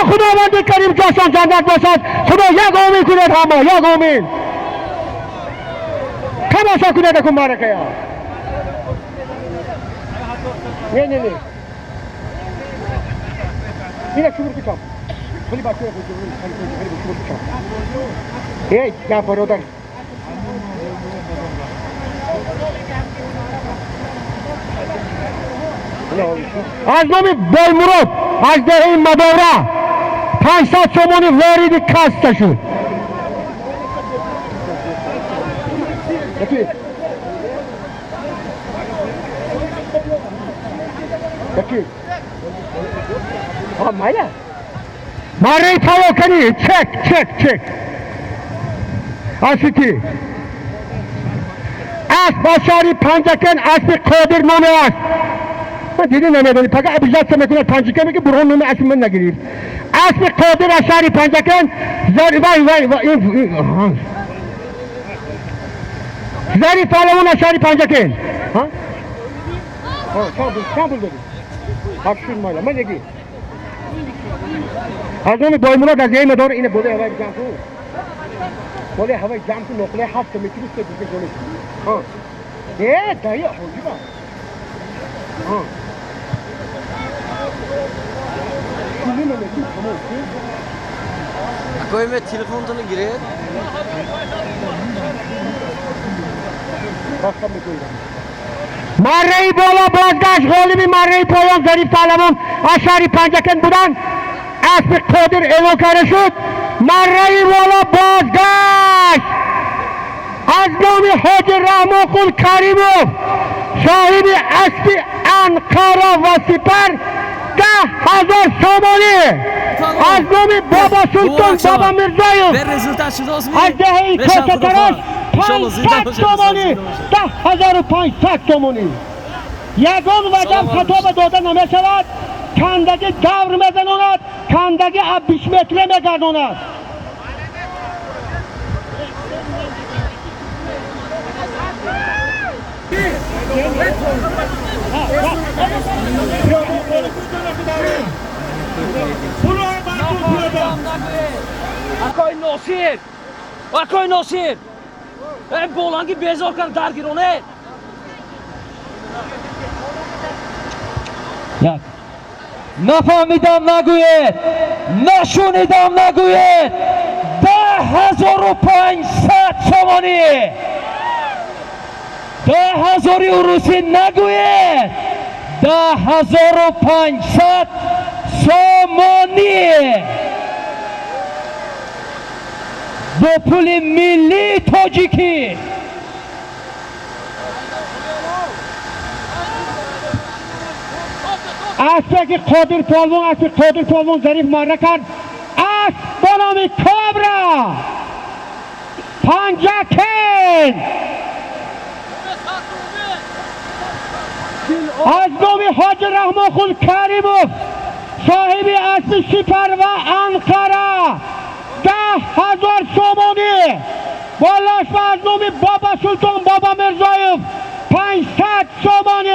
خداوند کریم جاشان جنت باشد خدا یک آمین کند همه یک آمین تماشا کند کن معرکه ها نه اینه چوبر کشم خیلی بچه خیلی چوبر کشم ای یا برادر از نام بایمراد از دهه مدوره 500 تومانی وارد کاسته شد مایا ماره تاو کنی چک آسیتی اسب شهری پنجکن اسب قادر نامه است من دیدی نمیدونی پاکه ابیجاد سه میکنه پنجکن میگه برهان نامه اسب من نگیرید اسب قادر از شهری پنجکن زری پهلوان از شهری پنجکن ها شامبول دادی حقشون مالا من نگی از نام بایمراد از یه مدار اینه بوده هوای جمع کن بوده هوای جمع کن نقله 7 متری است دیگه جلوش ها ای دایی خوندی با ها شولی نمیدی تمام کوئی میں تلفون تو نہیں گرے باسم میکنم مره بالا بازگشت غالبی مره پایان ظریف پهلوان از شهر پنجکن بودن اسب قادر اعلان کرده شد مره بالا بازگشت از نام حاجی رحمانقل کریموف صاحب اسب انقره و سپر 10,000 سامانی از نام بابا سلطان بابا مرزایوف به رزultat شداست از دهه کاسه 500 سامانی 10,500 سامانی یگان وجب خطاب داده نمی شود کندگی دور میزناند کندگی 20 متره میگرداند Akay Nasir bolangi bezor kar dargirone نفهمیدم نگوید نشونیدم نگوید 10,500 سامانی 10,000 روسی نگوید 10,500 سامانی با پول ملی تاجیکی اسب که قادر پالوان ظریف ماره کرد اسب با نام کابرا پنجکن از نام حاجی رحمانقل کریموف صاحب اسب سپر و انقره 10,000 سامانی بالاش و از نام بابا سلطان بابا مرزایوف 500 سامانی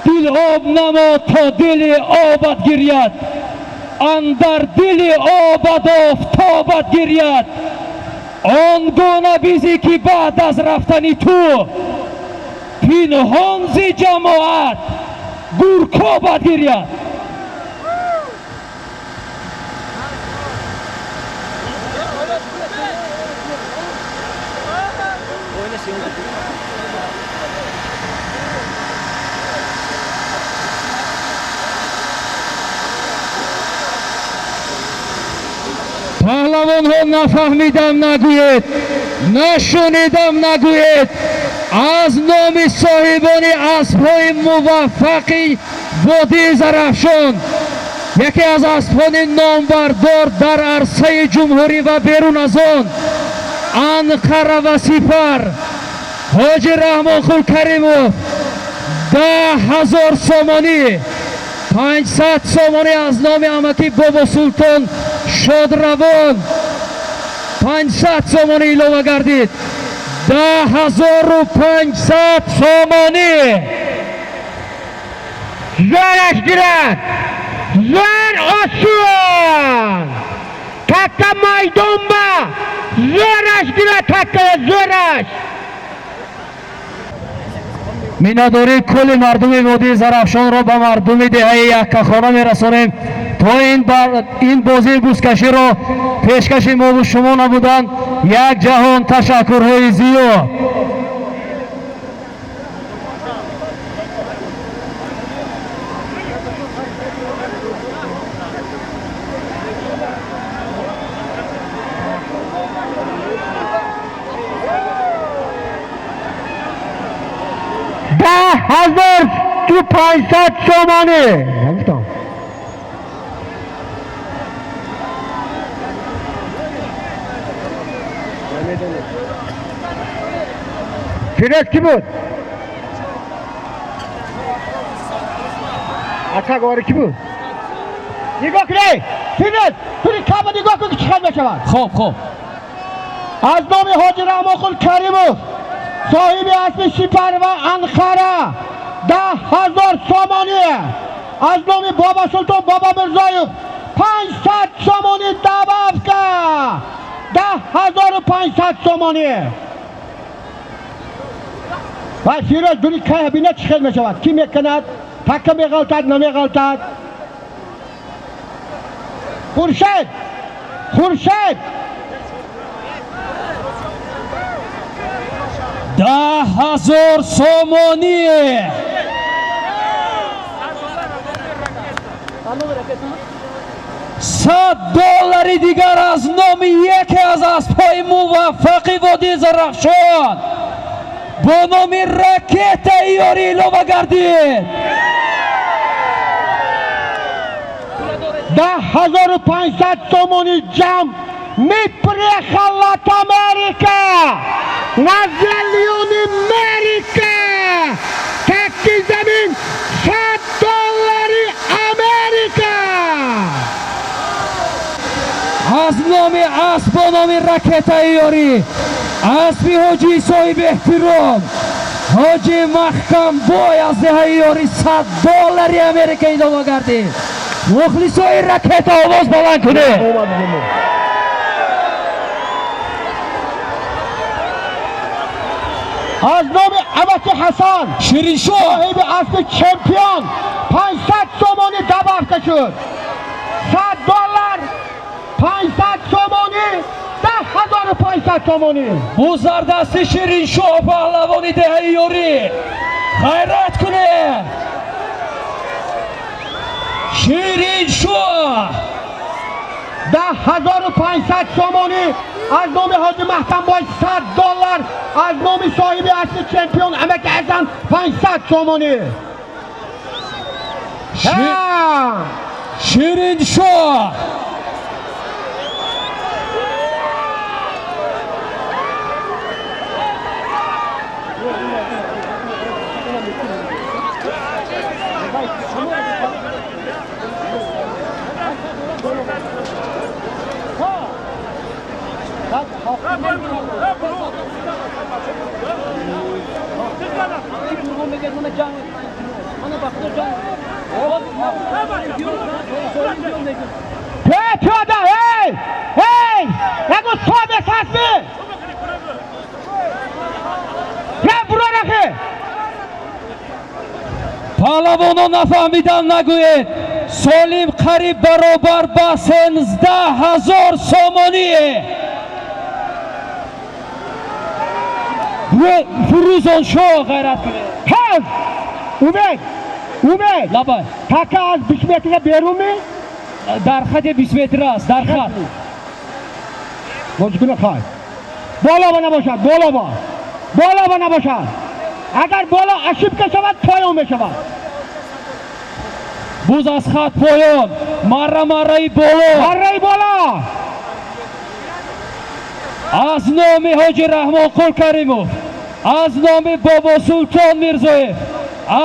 دل آب نما تا دل آبت گرید اندر دل آبت آفتابت گرید آنگونه بیزی که بعد از رفتنی تو پنهان ز جماعت گورکابت گرید پهلوان ها نفهمیدم نگوید نشونیدم نگوید از نام صاحبان اسب‌های موفقی وادی زرافشان یکی از اسبان نامبردار در عرصه جمهوری و بیرون از آن انقره و سپر حاجی رحمانقل کریموف 10,000 سامانی 500 سامانی از نام امکی بابا سلطان شادروان 500 سامانی ایلوه گردید 10,500 سامانی زنش گیرد زن آسوان تکه میدون با زنش گیرد تکه زنش میناداری کل مردم وادی زرافشان را به مردم دهه یکخانه میرسانیم تا این بازی بوسکشی را پیشکش ما و شما نبودند یک جهان تشکرهای زیاد ده 10,500 سامانی فیرز کی بود؟ اچھا گواره کی بود؟ نگاه کنی فیرز توی کعبه نگاه کن که چقدر بشود خوب از نام حاجی رحمانقل کریموف صاحب اسب سپر و انقره 10,000 سامانی از نام بابا سلطان بابا مرزایوف 500 سامانی دعوت کرد 10,500 سامانی و فیروز دوری که بینه چی خیل میشود کی میکند تکه میغلطد نمیغلطد خورشید 10,000 سامانی $100 دیگر از نام یکی از اسب‌های موفق وادی زرافشان با نام راکت ایاری اعلام گردید. 10,500 تومانی جمع میپره خلات امریکا نزلیون امریکا تکی زمین $100 امریکا از نام اسب با نام راکت ایاری اسبی حاجی صاحب احترام حاجی محکم بای از ده ایاری $100 امریکایی اعلام گردید. مخلصای راکت آواز بلند کنه. از نام عباس حسن شیرین شو صاحب اسب چمپیون 500 تومانی دبافته شد. $100 500 تومانی 10,500 تومانی. بوزار دست شیرین شو پهلوانی ده ایاری خیرات کنه. شیرین شو 10,500 تومانی از نام حاجی محکم بای $100 از نام صاحب اسب چمپیون امک حسن 500 تومانی. شیرین شو پیاده هی نگو ثابت هستی برو رخه پهلوانان نفهمیدن نگوید سالیم قریب برابر با 13,000 سامانیه. فروزان شو غیرت کنه. هز اومد لبای تکه از 20 متر بیرون می در خط 20 متر است در خط بازی کنه خواهد بالا با نباشد بالا با نباشد اگر بالا اشیب که شود پایان بشود. بوز از خط پایان مره بالا از نام حاجی رحمان قل کریموف از نام بابا سلطان میرزایف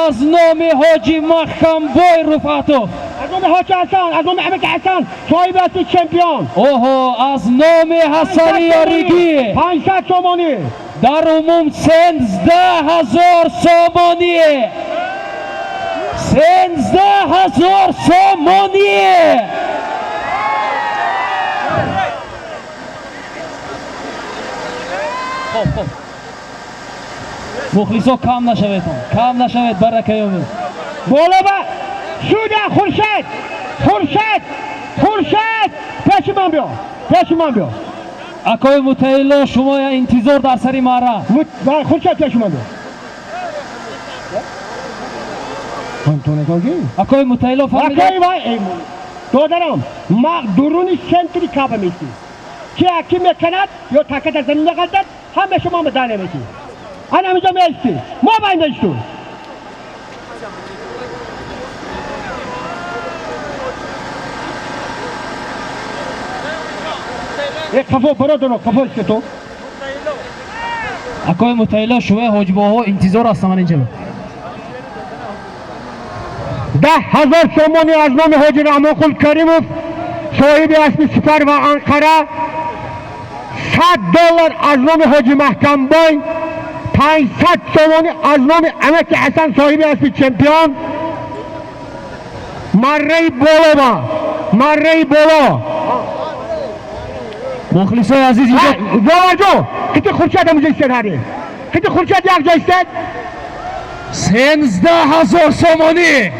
از نام حاجی محکم بای رفعتوف از نام حاجی حسن از نام امک حسن صاحب اسب چمپیون از نام حسن یاریگی 500 تومانی در عموم 13,000 سامانیه. 13,000 سامانیه. خب مخلصا کم نشوید برکه یومی بالا با شوده خورشید پیش من بیا اکای متعیلا شما انتظار در سری ماره خورشید پیش من بیا اکای متعیلا فهمیده اکای وای دادرم ما درونی سنتری کابه میسی که اکی میکند یا تکت از زمین نقدد همه شما مدانه میسی آن همینجا میستی ما باید تو یک کفو برادرو کفو است تو اکای متعیلا شما حاجباها انتظار هستم من اینجا 10,000 تومانی از نام حاجی رحمان قل کریموف صاحب اسب سپر و انقره $100 از نام حاجی محکم بای 500 تومانی از نام امک حسن صاحب اسب چمپیون مره بالا مخلصای عزیز اینجا زواجو کتی خورشید همونجا ایستد هره کتی خورشید یک جا ایستد 13,000 سامانی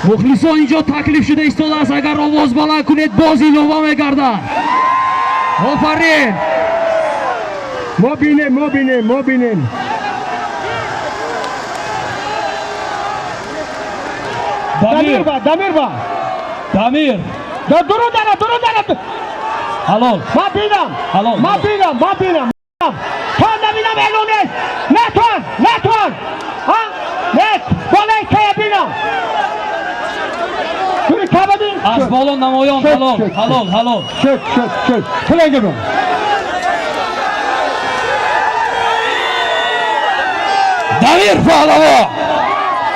مخلصان اینجا تکلیف شده ایستاده است اگر آواز بلند کنید باز ایلوه میگردد. آفرین ما بینیم Damir ba, Damir ba. Damir. Durun dana. Halol. Ma binam. Halol. Ma binam. Ton da binam Elones. Neton. Ha? Net. Bolay kaya binam. Şunu kabadın. Az bolon namoyon. Şöt, Halol. şöt, Halol. Şöt. Şöyle gibi. Damir pahlavo.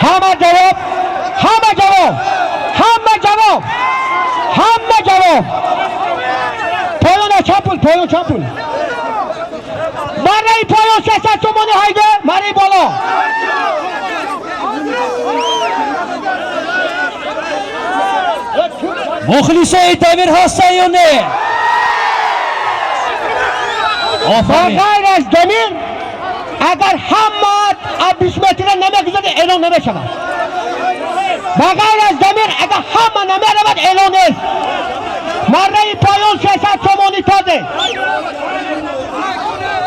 Hamma cevap. Poyon çapul. Marai poyon sesa somoni haydi. Marai bolo. Muxlisai Damir Hassanyoni. Aferin. Bagayr az Demir. Agar hamma 60 metre neme güzel elon neme şama. Bagayr az Demir agar hamma neme ravat elon es. Marai poyon sesa somoni tade.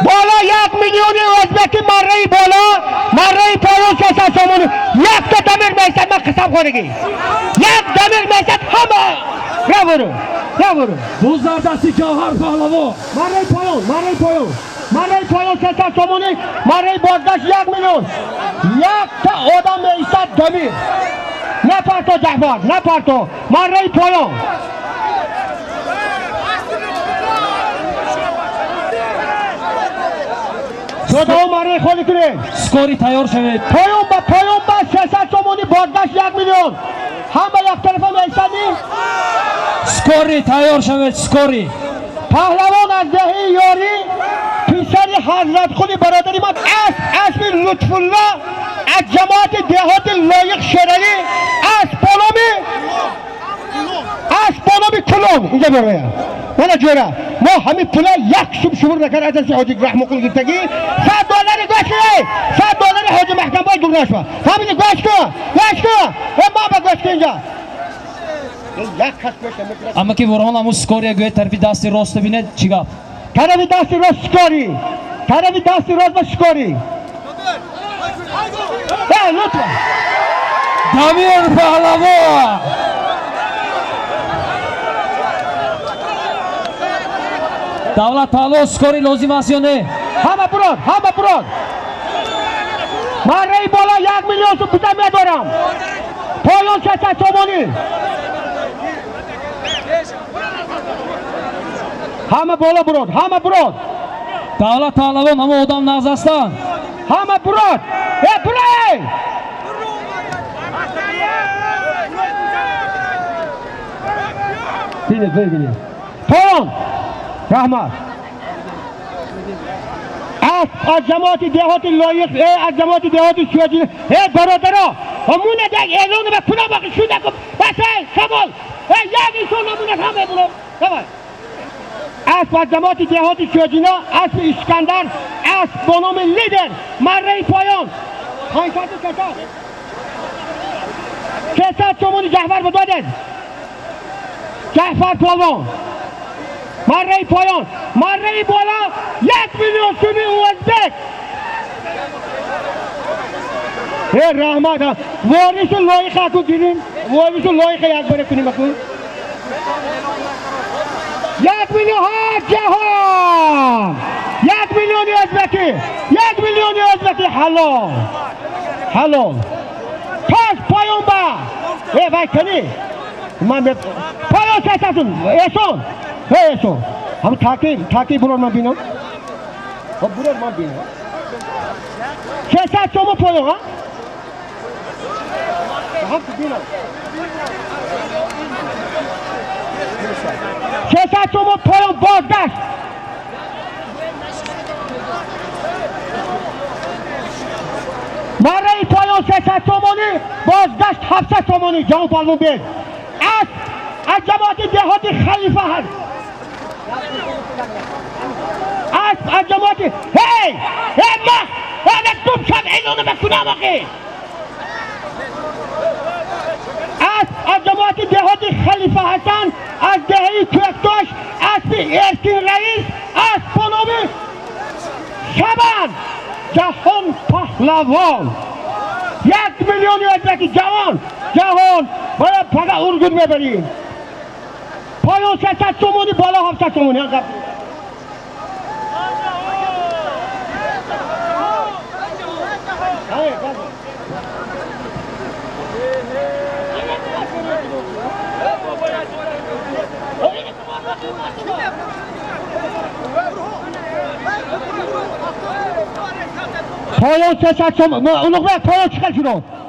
Bola 1 milyon o'zbeki Marai bola. Marai poyon sesa somoni. Yakta Damir meysat ma qisab qo'yigi. Yak Damir meysat hamma. Bravo. Buzlardasi Jawhar pahlavo. Marai poyon sesa somoni. Marai bozdash 1 milyon. Yakta odam meysat Damir. Ne parto Jahbor, ne parto. Marai poyon. Şurada Marai kholi kire. Skori tayyor şevet. Poyon ba sesa somoni bozdash 1 milyon. Hamma yak tarafa meysani. Skori tayyor şevet. Skori. Pahlavon az dehi yori. Pisari Hazrat Khuli baradari mat asmi Lutfullah az cemaati dehati loyiq sherali as polomi kulon inja boraya. Mana jo'ra. Ma hami pula yak shubur nakar azasi Hoji Rahmukul gitagi. $100 go'shti. $100 Hoji Mahkamboy Durnashva. Famili go'shti. Ma ba go'shti inja. Yak khas go'shti. Ama ki vorhon amu skoriya go'y tarfi dasti rosti bine chigap. Taravi dasti rost ba skori. Lütfen. Damir pahlavo. Davlat pahlo skori lozimasyoni. Hamma burod. Marai bola 1 milyon so'm bitta medoram. Poyon sesa somoni. Hamma burod. Davlat pahlavon ama odam Nazastan. Hamma burod. Burod. Bile. Poyon. Rahmat. Az cemaati dehati loyiq, az cemaati dehati suyacini. Barodaro. Hamuna dag elonu ve kuna bakın şurada kop. Basay, kabul. Yagi son namuna hamle bunu. Tamam. Az cemaati dehati suyacini, az İskandar, az bonomi lider. Marai poyon. Haysatı kesat. Kesat somoni Jahvar budaden. Jahvar polvon. Marai poyon. Marai bola 1 milyon so'mi o'zbek. Rahmat. Vorisi loyiha ku girin. Vorisi loyiha yak bare kuni maku. 1 milyon Jahon. 1 milyon o'zbeki. Halol. Tosh poyon ba. Vay kani. Man poyon sesasın. Eson. Ham taki buror man bino. Buror man bino. Sesa somo poyon ha? Ham bino. Sesa somo poyon bozdash. Marai poyon sesa somoni bozdash hafsa somoni jon palvon bek. Az cemaati dehati khalifa har. Az cemaati. Ma. Hadi tum şab elonu be kuna bakı. Az cemaati dehati khalifa Hasan, az dehi Köktaş, az Erkin Reis, az Ponomi Şaban. Jahon Pahlavon. 1 milyon o'zbeki javon. جهان باید فقط ارگون ببریم. پایان 600 تومانی بالا 700 تومانی. پایان 600 تومانی. اونو باید پایان چقدر شد؟